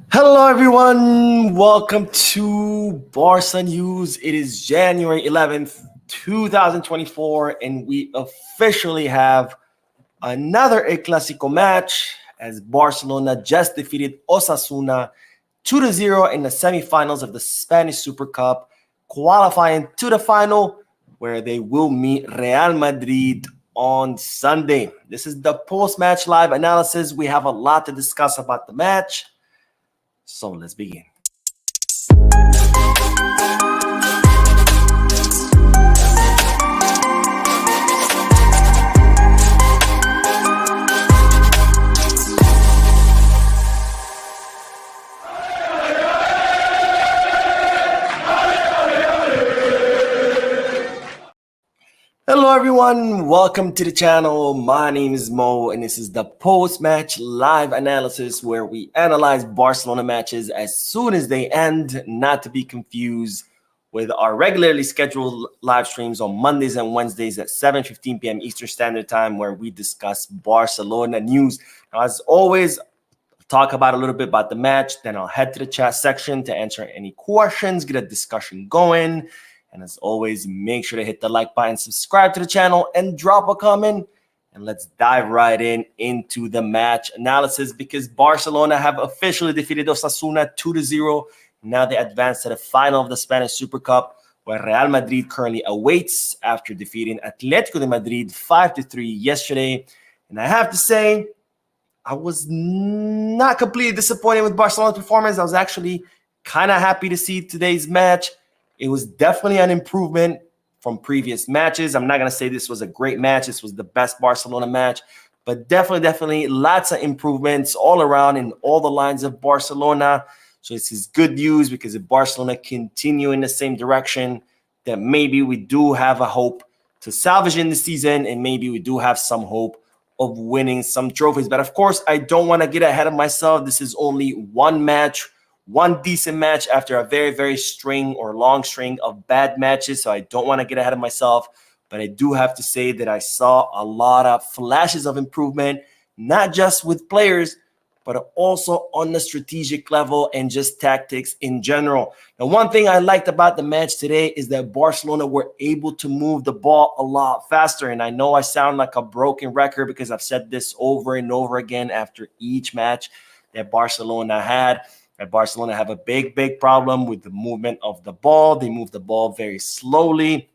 Hello, everyone. Welcome to Barca News. It is January 11th, 2024, and we officially have another El Clasico match as Barcelona just defeated Osasuna 2-0 in the semifinals of the Spanish Super Cup, qualifying to the final where they will meet Real Madrid on Sunday. This is the post-match live analysis. We have a lot to discuss about the match. So let's begin. Hello everyone, welcome to the channel. My name is Mo and this is the post-match live analysis where we analyze Barcelona matches as soon as they end, not to be confused with our regularly scheduled live streams on Mondays and Wednesdays at 7:15 p.m. Eastern Standard Time where we discuss Barcelona news. Now, as always, I'll talk about a little bit about the match, then I'll head to the chat section to answer any questions, get a discussion going. And as always, make sure to hit the like button, subscribe to the channel, and drop a comment. And let's dive right into the match analysis because Barcelona have officially defeated Osasuna 2-0. Now they advance to the final of the Spanish Super Cup, where Real Madrid currently awaits after defeating Atletico de Madrid 5-3 yesterday. And I have to say, I was not completely disappointed with Barcelona's performance. I was actually kind of happy to see today's match. It was definitely an improvement from previous matches. I'm not going to say this was a great match. This was the best Barcelona match, but definitely lots of improvements all around in all the lines of Barcelona. So this is good news because if Barcelona continue in the same direction, that maybe we do have a hope to salvage in the season and maybe we do have some hope of winning some trophies. But of course, I don't want to get ahead of myself. This is only one match. One decent match after a very long string of bad matches. So I don't want to get ahead of myself, but I do have to say that I saw a lot of flashes of improvement, not just with players, but also on the strategic level and just tactics in general. Now, one thing I liked about the match today is that Barcelona were able to move the ball a lot faster. And I know I sound like a broken record because I've said this over and over again after each match that Barcelona had. At Barcelona have a big problem with the movement of the ball. They move the ball very slowly.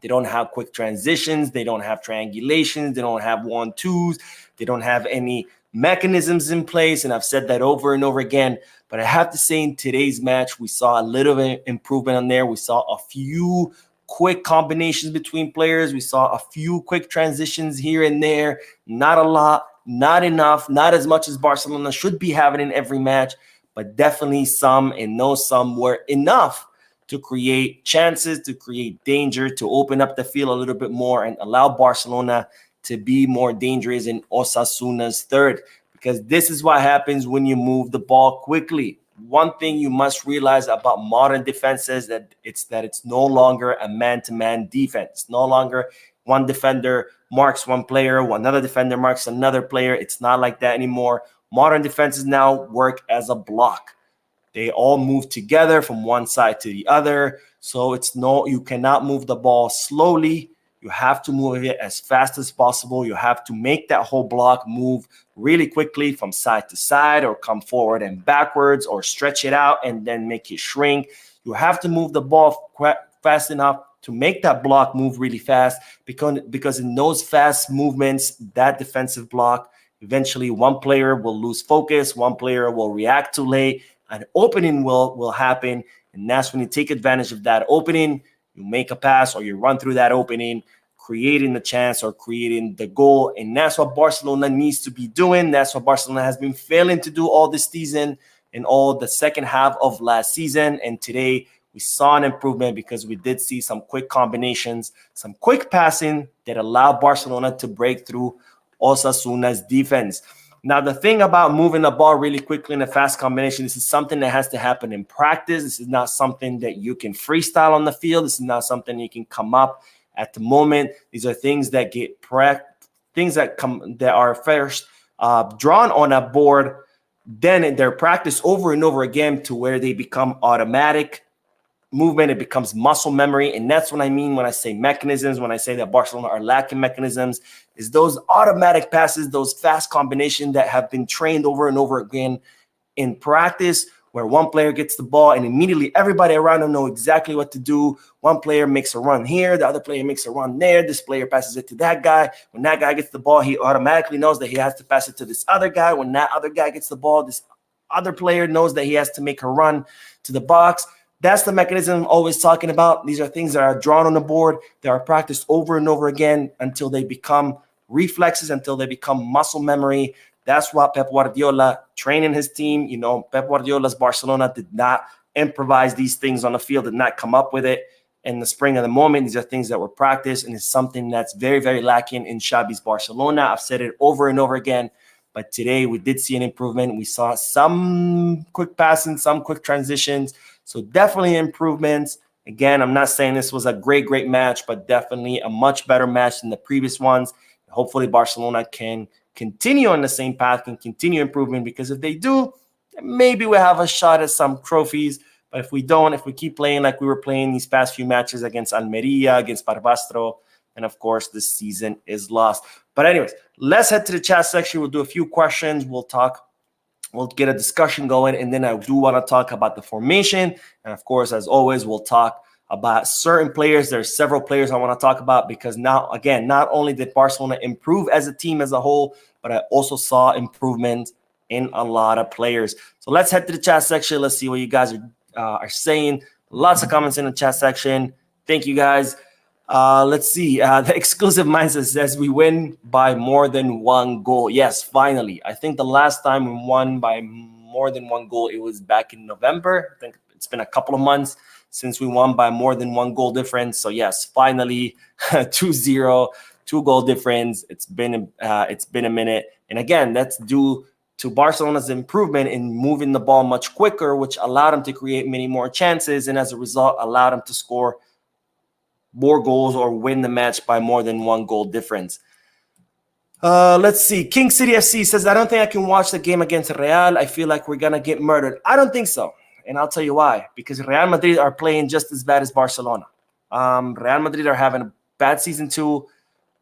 They don't have quick transitions. They don't have triangulations. They don't have 1-2s. They don't have any mechanisms in place. And I've said that over and over again. But I have to say in today's match, we saw a little bit of improvement on there. We saw a few quick combinations between players. We saw a few quick transitions here and there. Not a lot, not enough, not as much as Barcelona should be having in every match. But definitely some, and some were enough to create chances, to create danger, to open up the field a little bit more and allow Barcelona to be more dangerous in Osasuna's third. Because this is what happens when you move the ball quickly. One thing you must realize about modern defenses that it's no longer a man-to-man defense. It's no longer one defender marks one player, another defender marks another player. It's not like that anymore. Modern defenses now work as a block. They all move together from one side to the other. So you cannot move the ball slowly. You have to move it as fast as possible. You have to make that whole block move really quickly from side to side or come forward and backwards or stretch it out and then make it shrink. You have to move the ball fast enough to make that block move really fast because in those fast movements, that defensive block, eventually, one player will lose focus. One player will react too late. An opening will happen. And that's when you take advantage of that opening. You make a pass or you run through that opening, creating the chance or creating the goal. And that's what Barcelona needs to be doing. That's what Barcelona has been failing to do all this season and all the second half of last season. And today, we saw an improvement because we did see some quick combinations, some quick passing that allowed Barcelona to break through Osasuna's defense. Now, the thing about moving the ball really quickly in a fast combination, this is something that has to happen in practice. This is not something that you can freestyle on the field. This is not something you can come up at the moment. These are things that get that are first drawn on a board then they're practiced over and over again to where they become automatic movement. It becomes muscle memory. And that's what I mean when I say mechanisms, when I say that Barcelona are lacking mechanisms, is those automatic passes, those fast combinations that have been trained over and over again in practice, where one player gets the ball and immediately everybody around them know exactly what to do. One player makes a run here, the other player makes a run there. This player passes it to that guy. When that guy gets the ball, he automatically knows that he has to pass it to this other guy. When that other guy gets the ball, this other player knows that he has to make a run to the box. That's the mechanism I'm always talking about. These are things that are drawn on the board. They are practiced over and over again until they become reflexes, until they become muscle memory. That's what Pep Guardiola training his team. You know, Pep Guardiola's Barcelona did not improvise these things on the field, did not come up with it in the spring of the moment. These are things that were practiced, and it's something that's very, very lacking in Xavi's Barcelona. I've said it over and over again, but today we did see an improvement. We saw some quick passing, some quick transitions. So definitely improvements. Again, I'm not saying this was a great match, but definitely a much better match than the previous ones. Hopefully Barcelona can continue on the same path, can continue improving, because if they do, maybe we'll have a shot at some trophies. But if we don't, if we keep playing like we were playing these past few matches against Almeria, against Barbastro, and of course, this season is lost. But anyways, let's head to the chat section. We'll do a few questions. We'll get a discussion going, and then I do want to talk about the formation. And of course, as always, we'll talk about certain players. There's several players I want to talk about, because now, again, not only did Barcelona improve as a team as a whole, but I also saw improvement in a lot of players. So let's head to the chat section. Let's see what you guys are saying. Lots of comments in the chat section. Thank you, guys. Let's see. The exclusive mindset says we win by more than one goal. Yes, finally. I think the last time we won by more than one goal, it was back in November. I think it's been a couple of months since we won by more than one goal difference. So yes, finally, 2-0, 2-goal difference. It's been a minute. And again, that's due to Barcelona's improvement in moving the ball much quicker, which allowed them to create many more chances, and as a result, allowed them to score more goals or win the match by more than one goal difference. Let's see. King City FC says, I don't think I can watch the game against Real. I feel like we're going to get murdered. I don't think so. And I'll tell you why. Because Real Madrid are playing just as bad as Barcelona. Real Madrid are having a bad season too.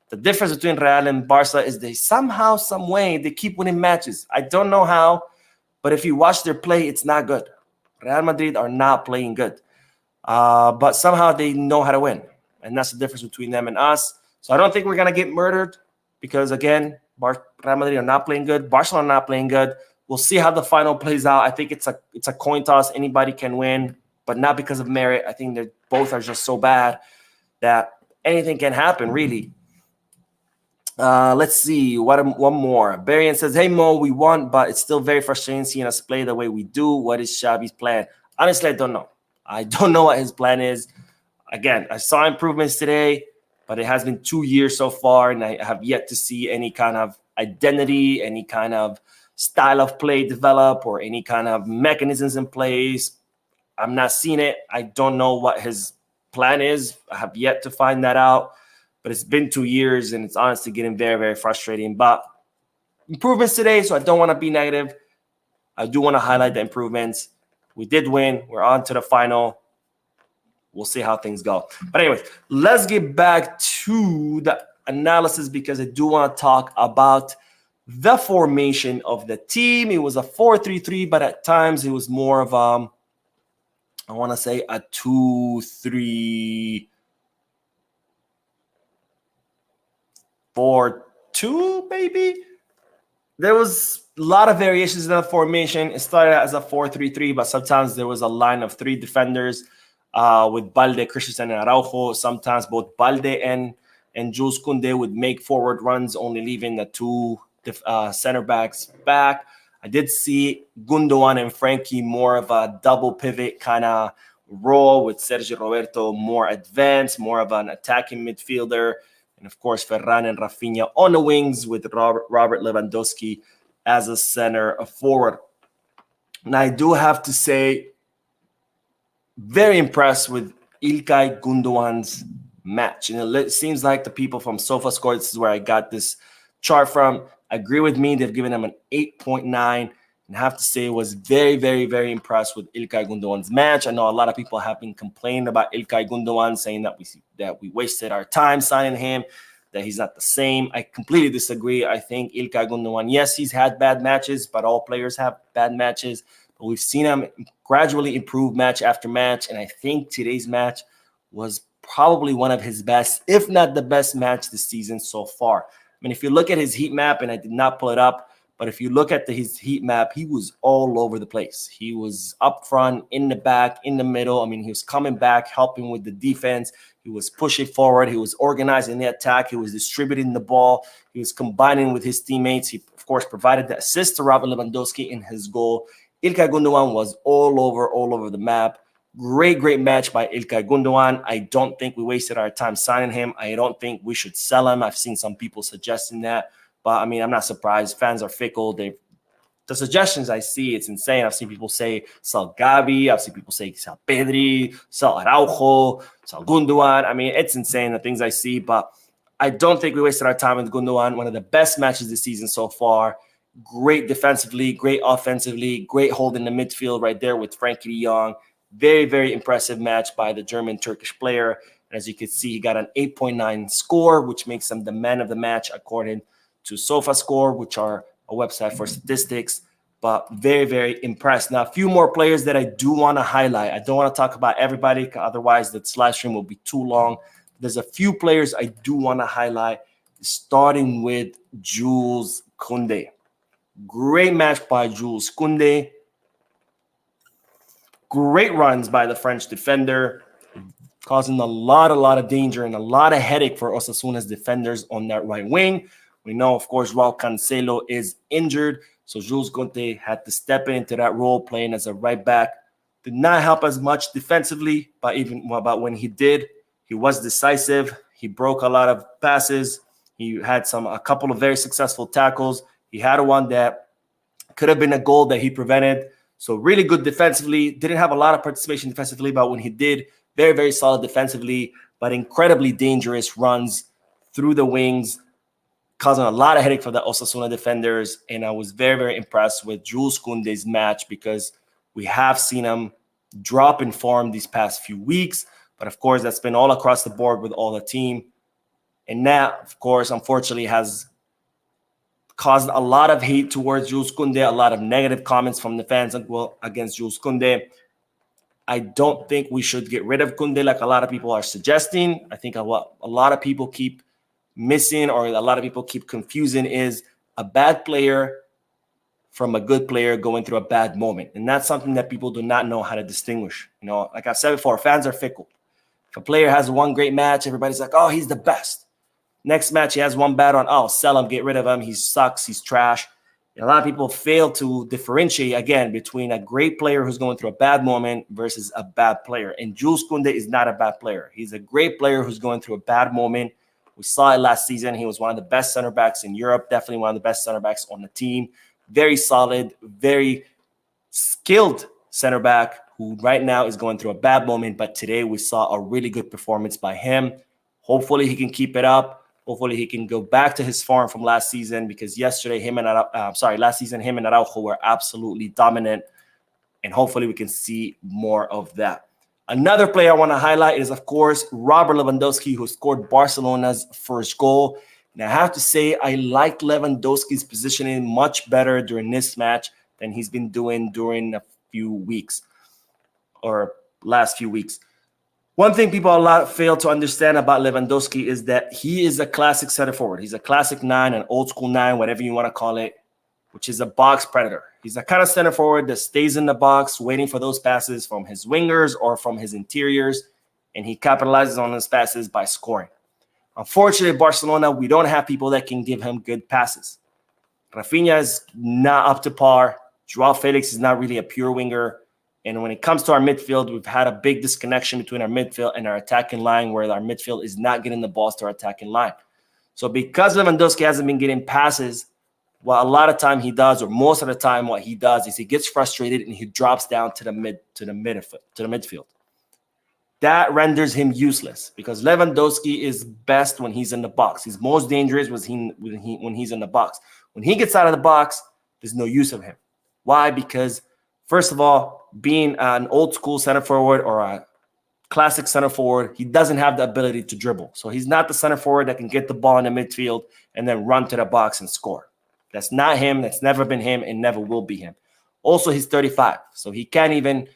The difference between Real and Barca is they somehow, some way, they keep winning matches. I don't know how, but if you watch their play, it's not good. Real Madrid are not playing good. But somehow they know how to win. And that's the difference between them and us. So I don't think we're going to get murdered because, again, Real Madrid are not playing good. Barcelona are not playing good. We'll see how the final plays out. I think it's a coin toss. Anybody can win, but not because of merit. I think they both are just so bad that anything can happen, really. Let's see. One more. Barian says, hey, Mo, we won, but it's still very frustrating seeing us play the way we do. What is Xavi's plan? Honestly, I don't know. I don't know what his plan is. Again, I saw improvements today, but it has been 2 years so far, and I have yet to see any kind of identity, any kind of style of play develop, or any kind of mechanisms in place. I'm not seeing it. I don't know what his plan is. I have yet to find that out, but it's been 2 years, and it's honestly getting very, very frustrating. But improvements today, so I don't want to be negative. I do want to highlight the improvements. We did win. We're on to the final. We'll see how things go. But anyways, let's get back to the analysis because I do want to talk about the formation of the team. It was a 4-3-3, but at times it was more of I want to say a 2-3-4-2, maybe. There was a lot of variations in the formation. It started as a 4-3-3, but sometimes there was a line of 3 defenders. With Balde, Christensen, and Araujo. Sometimes both Balde and Jules Koundé would make forward runs, only leaving the 2 center backs back. I did see Gundogan and Frankie more of a double pivot kind of role, with Sergio Roberto more advanced, more of an attacking midfielder. And of course, Ferran and Rafinha on the wings, with Robert Lewandowski as a center forward. And I do have to say, very impressed with Ilkay Gundogan's match. It seems like the people from SofaScore, this is where I got this chart from, agree with me. They've given him an 8.9. And I have to say, was very, very, very impressed with İlkay Gundogan's match. I know a lot of people have been complaining about İlkay Gundogan, saying that we wasted our time signing him, that he's not the same. I completely disagree. I think İlkay Gundogan, yes, he's had bad matches, but all players have bad matches. But we've seen him gradually improve match after match, and I think today's match was probably one of his best, if not the best match this season so far. I mean, if you look at his heat map, and I did not pull it up, but if you look at his heat map, he was all over the place. He was up front, in the back, in the middle. I mean, he was coming back, helping with the defense. He was pushing forward. He was organizing the attack. He was distributing the ball. He was combining with his teammates. He, of course, provided the assist to Robert Lewandowski in his goal. İlkay Gundogan was all over the map. Great match by İlkay Gundogan. I don't think we wasted our time signing him. I don't think we should sell him. I've seen some people suggesting that. But, I mean, I'm not surprised. Fans are fickle. The suggestions I see, it's insane. I've seen people say sell Gavi. I've seen people say sell Pedri, sell Araujo, sell Gundogan. I mean, it's insane the things I see. But I don't think we wasted our time with Gundogan. One of the best matches this season so far. Great defensively, great offensively, great hold in the midfield right there with Frankie de Jong. Very, very impressive match by the German-Turkish player. And as you can see, he got an 8.9 score, which makes him the man of the match according to SofaScore, which are a website for statistics. But very, very impressed. Now, a few more players that I do want to highlight. I don't want to talk about everybody, otherwise this live stream will be too long. There's a few players I do want to highlight, starting with Jules Koundé. Great match by Jules Koundé. Great runs by the French defender, causing a lot of danger and a lot of headache for Osasuna's defenders on that right wing. We know, of course, João Cancelo is injured, so Jules Koundé had to step into that role, playing as a right back. Did not help as much defensively, but when he did, he was decisive. He broke a lot of passes. He had a couple of very successful tackles. He had one that could have been a goal that he prevented. So really good defensively. Didn't have a lot of participation defensively, but when he did, very, very solid defensively, but incredibly dangerous runs through the wings, causing a lot of headache for the Osasuna defenders. And I was very, very impressed with Jules Koundé's match because we have seen him drop in form these past few weeks. But of course, that's been all across the board with all the team. And that, of course, unfortunately has caused a lot of hate towards Jules Koundé, a lot of negative comments from the fans against Jules Koundé. I don't think we should get rid of Koundé like a lot of people are suggesting. I think a lot of people keep missing, or a lot of people keep confusing, is a bad player from a good player going through a bad moment. And that's something that people do not know how to distinguish. You know, like I've said before, fans are fickle. If a player has one great match, everybody's like, oh, he's the best. Next match, he has one bad one. Oh, sell him, get rid of him. He sucks. He's trash. And a lot of people fail to differentiate, again, between a great player who's going through a bad moment versus a bad player. And Jules Koundé is not a bad player. He's a great player who's going through a bad moment. We saw it last season. He was one of the best center backs in Europe, definitely one of the best center backs on the team. Very solid, very skilled center back who right now is going through a bad moment. But today we saw a really good performance by him. Hopefully he can keep it up. Hopefully he can go back to his form from last season, because last season him and Araujo were absolutely dominant, and hopefully we can see more of that. Another player I want to highlight is, of course, Robert Lewandowski, who scored Barcelona's first goal. And I have to say, I liked Lewandowski's positioning much better during this match than he's been doing during a few weeks, or last few weeks. One thing people a lot fail to understand about Lewandowski is that he is a classic center forward. He's a classic 9, an old school 9, whatever you want to call it, which is a box predator. He's a kind of center forward that stays in the box, waiting for those passes from his wingers or from his interiors, and he capitalizes on those passes by scoring. Unfortunately, Barcelona, we don't have people that can give him good passes. Rafinha is not up to par. Joao Felix is not really a pure winger. And when it comes to our midfield, we've had a big disconnection between our midfield and our attacking line, where our midfield is not getting the balls to our attacking line. So because Lewandowski hasn't been getting passes, what a lot of time he does, or most of the time what he does, is he gets frustrated and he drops down to the midfield. That renders him useless, because Lewandowski is best when he's in the box. He's most dangerous when he's in the box. When he gets out of the box, there's no use of him. Why? Because, first of all, being an old school center forward or a classic center forward, he doesn't have the ability to dribble. So he's not the center forward that can get the ball in the midfield and then run to the box and score. That's not him. That's never been him and never will be him. Also, he's 35, so he can't even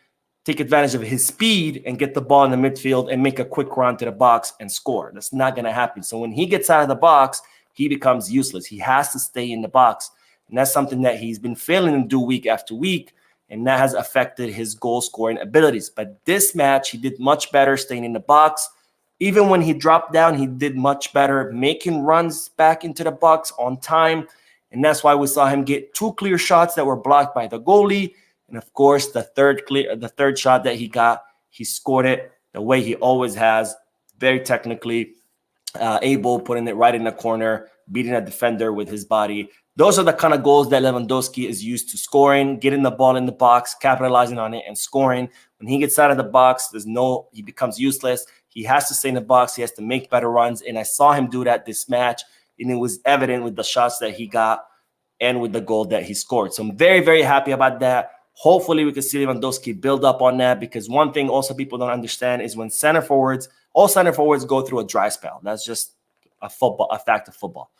take advantage of his speed and get the ball in the midfield and make a quick run to the box and score. That's not going to happen. So when he gets out of the box, he becomes useless. He has to stay in the box. And that's something that he's been failing to do week after week, and that has affected his goal-scoring abilities. But this match, he did much better staying in the box. Even when he dropped down, he did much better making runs back into the box on time. And that's why we saw him get 2 clear shots that were blocked by the goalie. And of course, the third shot that he got, he scored it the way he always has, very technically able, putting it right in the corner, beating a defender with his body. Those are the kind of goals that Lewandowski is used to scoring, getting the ball in the box, capitalizing on it, and scoring. When he gets out of the box, he becomes useless. He has to stay in the box. He has to make better runs. And I saw him do that this match, and it was evident with the shots that he got and with the goal that he scored. So I'm very, very happy about that. Hopefully, we can see Lewandowski build up on that, because one thing also people don't understand is when all center forwards go through a dry spell. That's just a fact of football.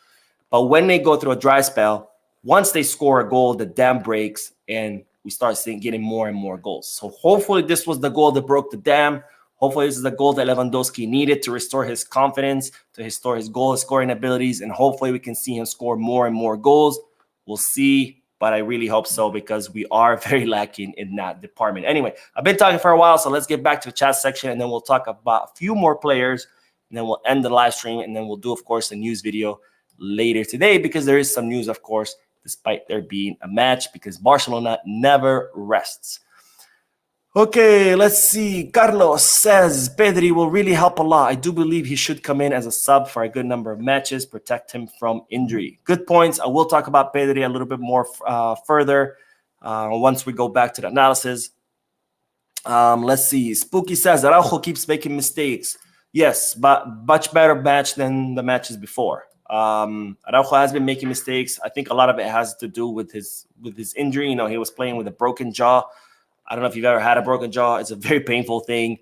But when they go through a dry spell, once they score a goal, the dam breaks and we start getting more and more goals. So hopefully this was the goal that broke the dam. Hopefully this is the goal that Lewandowski needed to restore his confidence, to restore his goal scoring abilities, and hopefully we can see him score more and more goals. We'll see, but I really hope so, because we are very lacking in that department. Anyway, I've been talking for a while, so let's get back to the chat section, and then we'll talk about a few more players, and then we'll end the live stream, and then we'll do, of course, a news video later today, because there is some news, of course, despite there being a match, because Barcelona never rests. Okay, let's see. Carlos says Pedri will really help a lot. I do believe he should come in as a sub for a good number of matches, protect him from injury. Good points. I will talk about Pedri a little bit more further once we go back to the analysis. Let's see. Spooky says Araujo keeps making mistakes. Yes, but much better match than the matches before. Araujo has been making mistakes. I think a lot of it has to do with his injury. You know, he was playing with a broken jaw. I don't know if you've ever had a broken jaw. It's a very painful thing.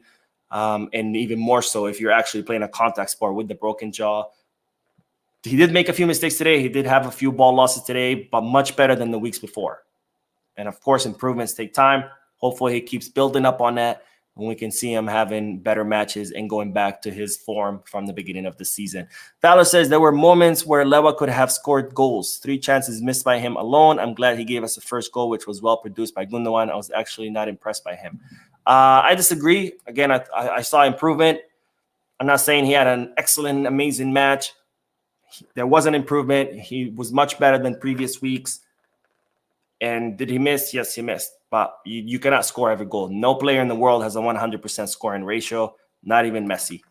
And even more so if you're actually playing a contact sport with the broken jaw. He did make a few mistakes today. He did have a few ball losses today, but much better than the weeks before. And of course, improvements take time. Hopefully he keeps building up on that, and we can see him having better matches and going back to his form from the beginning of the season. Fowler says there were moments where Lewa could have scored goals. 3 chances missed by him alone. I'm glad he gave us the first goal, which was well produced by Gundogan. I was actually not impressed by him. I disagree. Again, I saw improvement. I'm not saying he had an excellent, amazing match. There was an improvement. He was much better than previous weeks. And did he miss? Yes, he missed. But you cannot score every goal. No player in the world has a 100% scoring ratio, not even Messi.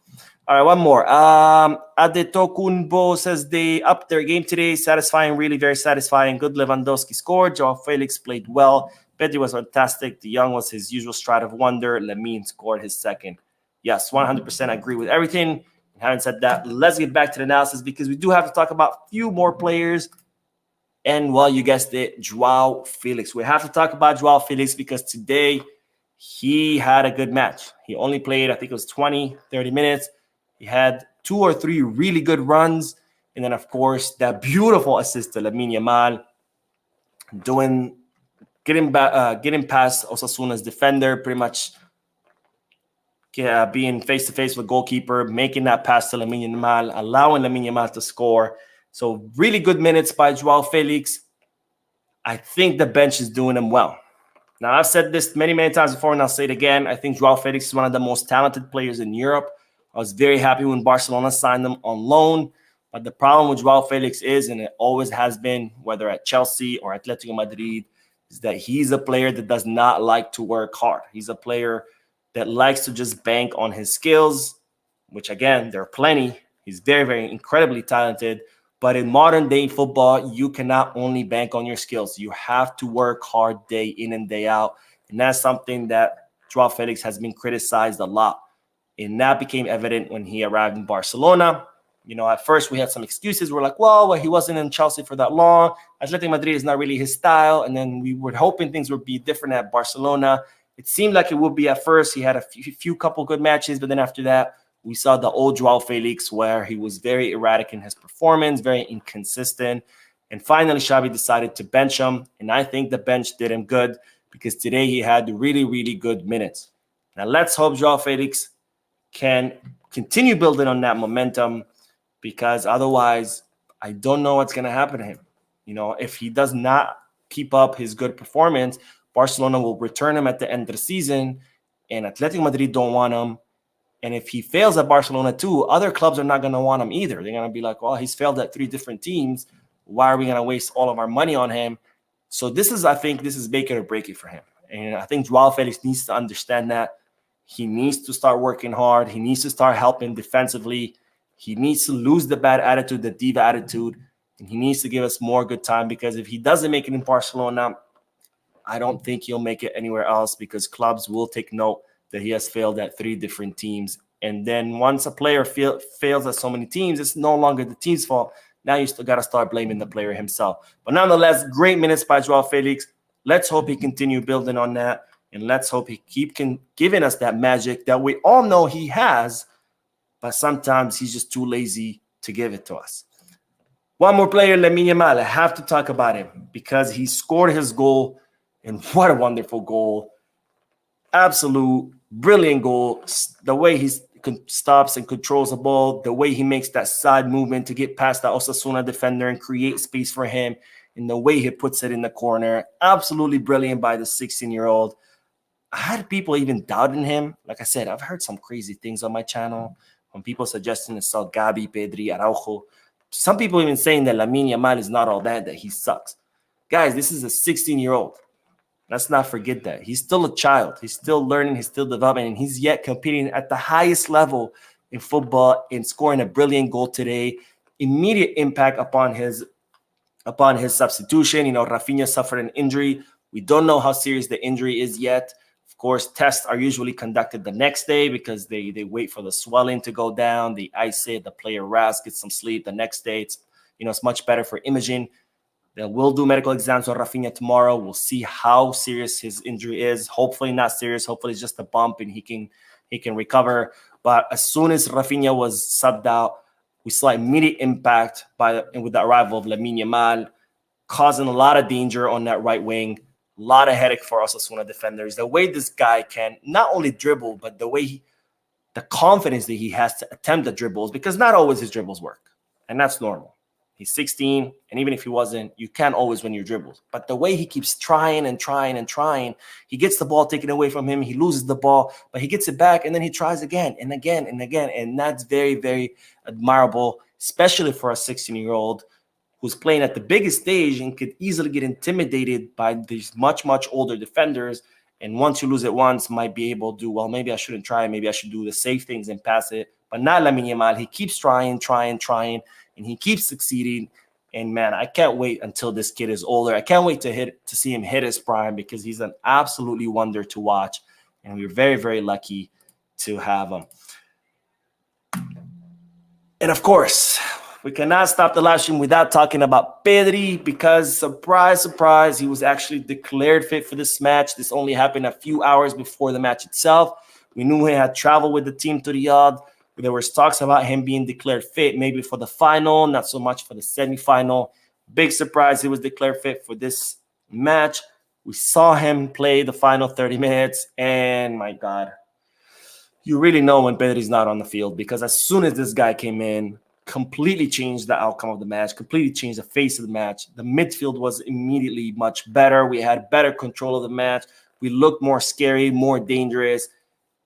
All right, one more. Adetokunbo says they upped their game today. Satisfying, really very satisfying. Good Lewandowski scored. Joao Felix played well. Pedro was fantastic. De Jong was his usual stride of wonder. Lamine scored his second. Yes, 100% I agree with everything. Having said that, let's get back to the analysis, because we do have to talk about a few more players. And, well, you guessed it, Joao Felix. We have to talk about Joao Felix because today he had a good match. He only played, I think it was 20, 30 minutes. He had 2 or 3 really good runs. And then, of course, that beautiful assist to Lamine Yamal, getting past Osasuna's defender, pretty much being face-to-face with goalkeeper, making that pass to Lamine Yamal, allowing Lamine Yamal to score. So really good minutes by Joao Felix. I think the bench is doing him well. Now, I've said this many, many times before, and I'll say it again. I think Joao Felix is one of the most talented players in Europe. I was very happy when Barcelona signed him on loan. But the problem with Joao Felix is, and it always has been, whether at Chelsea or Atletico Madrid, is that he's a player that does not like to work hard. He's a player that likes to just bank on his skills, which, again, there are plenty. He's very, very incredibly talented. But in modern day football, you cannot only bank on your skills. You have to work hard day in and day out. And that's something that Joao Felix has been criticized a lot. And that became evident when he arrived in Barcelona. At first we had some excuses. We're like, well, he wasn't in Chelsea for that long. Atletico Madrid is not really his style. And then we were hoping things would be different at Barcelona. It seemed like it would be at first. He had a few couple good matches, but then after that, we saw the old Joao Felix where he was very erratic in his performance, very inconsistent. And finally, Xavi decided to bench him. And I think the bench did him good because today he had really, really good minutes. Now, let's hope Joao Felix can continue building on that momentum, because otherwise, I don't know what's going to happen to him. If he does not keep up his good performance, Barcelona will return him at the end of the season, and Atletico Madrid don't want him. And if he fails at Barcelona too, other clubs are not going to want him either. They're going to be like, well, he's failed at 3 different teams. Why are we going to waste all of our money on him? So I think this is make it or break it for him. And I think Joao Felix needs to understand that. He needs to start working hard. He needs to start helping defensively. He needs to lose the bad attitude, the diva attitude, and he needs to give us more good time, because if he doesn't make it in Barcelona, I don't think he'll make it anywhere else, because clubs will take note that he has failed at 3 different teams. And then once a player fails at so many teams, it's no longer the team's fault. Now you still got to start blaming the player himself. But nonetheless, great minutes by Joao Felix. Let's hope he continue building on that. And let's hope he keep giving us that magic that we all know he has, but sometimes he's just too lazy to give it to us. One more player, Lamine Yamal. I have to talk about him because he scored his goal, and what a wonderful goal. Absolute brilliant goal. The way he stops and controls the ball, the way he makes that side movement to get past the Osasuna defender and create space for him, and the way he puts it in the corner. Absolutely brilliant by the 16-year-old. I had people even doubting him. Like I said, I've heard some crazy things on my channel when people suggesting to sell Gabi, Pedri, Araujo. Some people even saying that Lamine Yamal is not all that he sucks. Guys, this is a 16-year-old. Let's not forget that. He's still a child. He's still learning. He's still developing. And he's yet competing at the highest level in football and scoring a brilliant goal today. Immediate impact upon his substitution. Rafinha suffered an injury. We don't know how serious the injury is yet. Of course, tests are usually conducted the next day because they wait for the swelling to go down. They ice it. The player rests, gets some sleep. The next day, it's much better for imaging. They will do medical exams on Rafinha tomorrow. We'll see how serious his injury is. Hopefully not serious. Hopefully it's just a bump and he can recover. But as soon as Rafinha was subbed out, we saw immediate impact with the arrival of Lamine Yamal, causing a lot of danger on that right wing. A lot of headache for Osasuna defenders. The way this guy can not only dribble, but the confidence that he has to attempt the dribbles, because not always his dribbles work. And that's normal. He's 16, and even if he wasn't, you can't always win your dribbles. But the way he keeps trying and trying and trying, he gets the ball taken away from him, he loses the ball, but he gets it back, and then he tries again and again and again. And that's very, very admirable, especially for a 16-year-old who's playing at the biggest stage and could easily get intimidated by these much, much older defenders. And once you lose it once, might be able to, well, maybe I shouldn't try. Maybe I should do the safe things and pass it. But not Lamine Yamal. He keeps trying, and he keeps succeeding. And, man, I can't wait until this kid is older. I can't wait to see him hit his prime, because he's an absolutely wonder to watch. And we're very, very lucky to have him. And, of course, we cannot stop the live stream without talking about Pedri, because, surprise, surprise, he was actually declared fit for this match. This only happened a few hours before the match itself. We knew he had traveled with the team to Riyadh. There were talks about him being declared fit maybe for the final, not so much for the semifinal. Big surprise, he was declared fit for this match. We saw him play the final 30 minutes, and, my God, you really know when Pedri's not on the field, because as soon as this guy came in, completely changed the outcome of the match, completely changed the face of the match. The midfield was immediately much better. We had better control of the match. We looked more scary, more dangerous,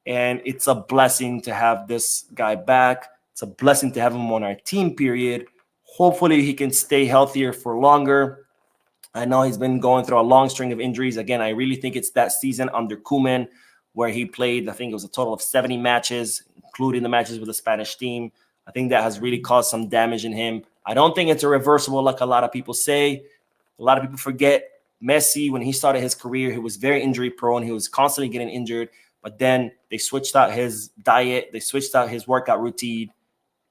and it's a blessing to have this guy back. It's a blessing to have him on our team, period. Hopefully he can stay healthier for longer. I know he's been going through a long string of injuries. Again, I really think it's that season under Koeman where he played, I think it was a total of 70 matches, including the matches with the Spanish team. I think that has really caused some damage in him. I don't think it's irreversible like a lot of people say. A lot of people forget Messi, when he started his career, he was very injury prone. He was constantly getting injured. But then they switched out his diet. They switched out his workout routine.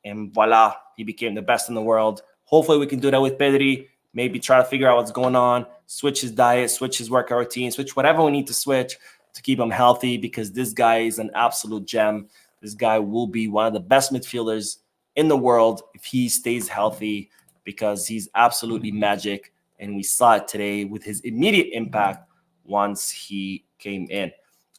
and voila, he became the best in the world. Hopefully we can do that with Pedri. Maybe try to figure out what's going on, switch his diet, switch his workout routine, switch whatever we need to switch to keep him healthy, because this guy is an absolute gem. This guy will be one of the best midfielders in the world if he stays healthy, because he's absolutely magic. And we saw it today with his immediate impact once he came in.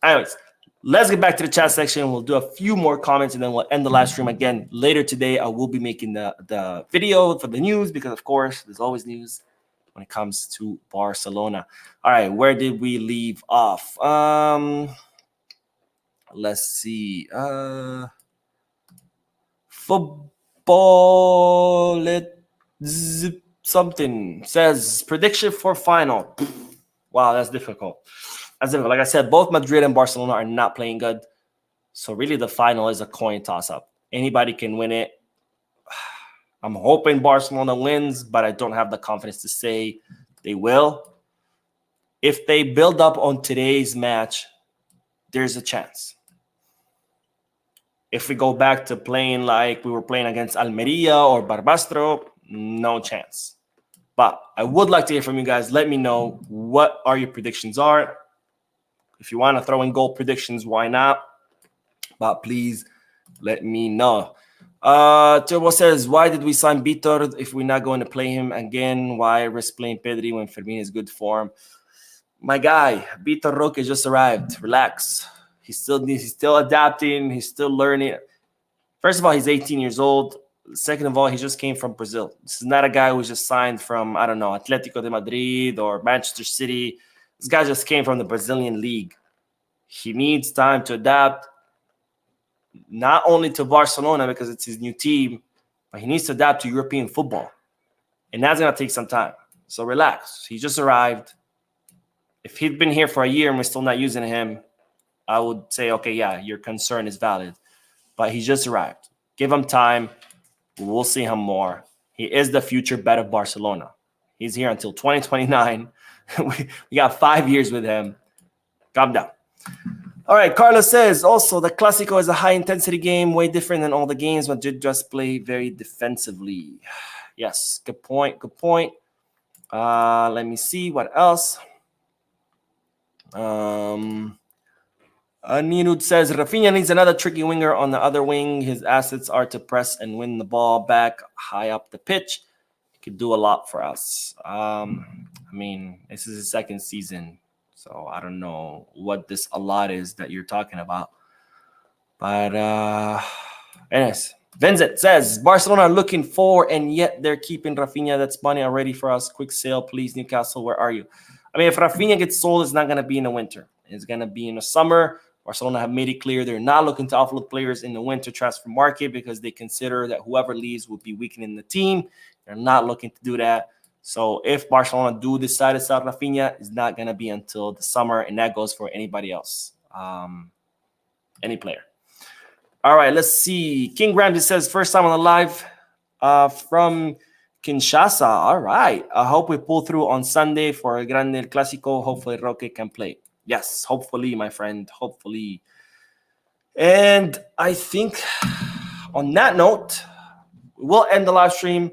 Anyways, let's get back to the chat section. We'll do a few more comments and then we'll end the live stream again. Later today, I will be making the video for the news, because, of course, there's always news when it comes to Barcelona. All right, where did we leave off? Let's see. Football something says prediction for final. Wow, that's difficult. Like I said, both Madrid and Barcelona are not playing good. So really the final is a coin toss-up. Anybody can win it. I'm hoping Barcelona wins, but I don't have the confidence to say they will. If they build up on today's match, there's a chance. If we go back to playing like we were playing against Almeria or Barbastro, no chance. But I would like to hear from you guys. Let me know what are your predictions are. If you want to throw in goal predictions, why not? But please let me know. Turbo says, why did we sign Vitor if we're not going to play him again? Why risk playing Pedri when Fermin is good form? My guy, Vitor Roque just arrived. Relax. He's still adapting. He's still learning. First of all, he's 18 years old. Second of all, he just came from Brazil. This is not a guy who's just signed from, I don't know, Atletico de Madrid or Manchester City. This guy just came from the Brazilian league. He needs time to adapt, not only to Barcelona because it's his new team, but he needs to adapt to European football. And that's going to take some time. So relax. He just arrived. If he'd been here for a year and we're still not using him, I would say, okay, yeah, your concern is valid. But he just arrived. Give him time. We'll see him more. He is the future bet of Barcelona. He's here until 2029. we got 5 years with him. Calm down. All right, Carlos says, also, the Clásico is a high-intensity game, way different than all the games. Madrid just play very defensively. Yes, good point, good point. Let me see what else. Ninud says, Rafinha needs another tricky winger on the other wing. His assets are to press and win the ball back high up the pitch. He could do a lot for us. I mean, this is his second season, so I don't know what this a lot is that you're talking about. But anyways, Vincent says, Barcelona are looking for, and yet they're keeping Rafinha. That's money already for us. Quick sale, please, Newcastle. Where are you? I mean, if Rafinha gets sold, it's not going to be in the winter. It's going to be in the summer. Barcelona have made it clear they're not looking to offload players in the winter transfer market because they consider that whoever leaves will be weakening the team. They're not looking to do that. So if Barcelona do decide to sell Rafinha, it's not going to be until the summer, and that goes for anybody else, any player. All right, let's see. King Ramsey says, first time on the live from Kinshasa. All right. I hope we pull through on Sunday for a Grande Clásico. Hopefully Roque can play. Yes, hopefully, my friend. Hopefully. And I think on that note, we'll end the live stream.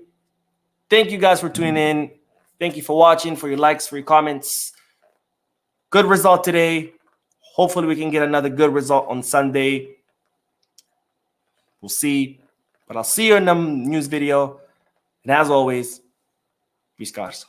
Thank you guys for tuning in. Thank you for watching, for your likes, for your comments. Good result today. Hopefully we can get another good result on Sunday. We'll see. But I'll see you in the news video. And as always, peace, guys.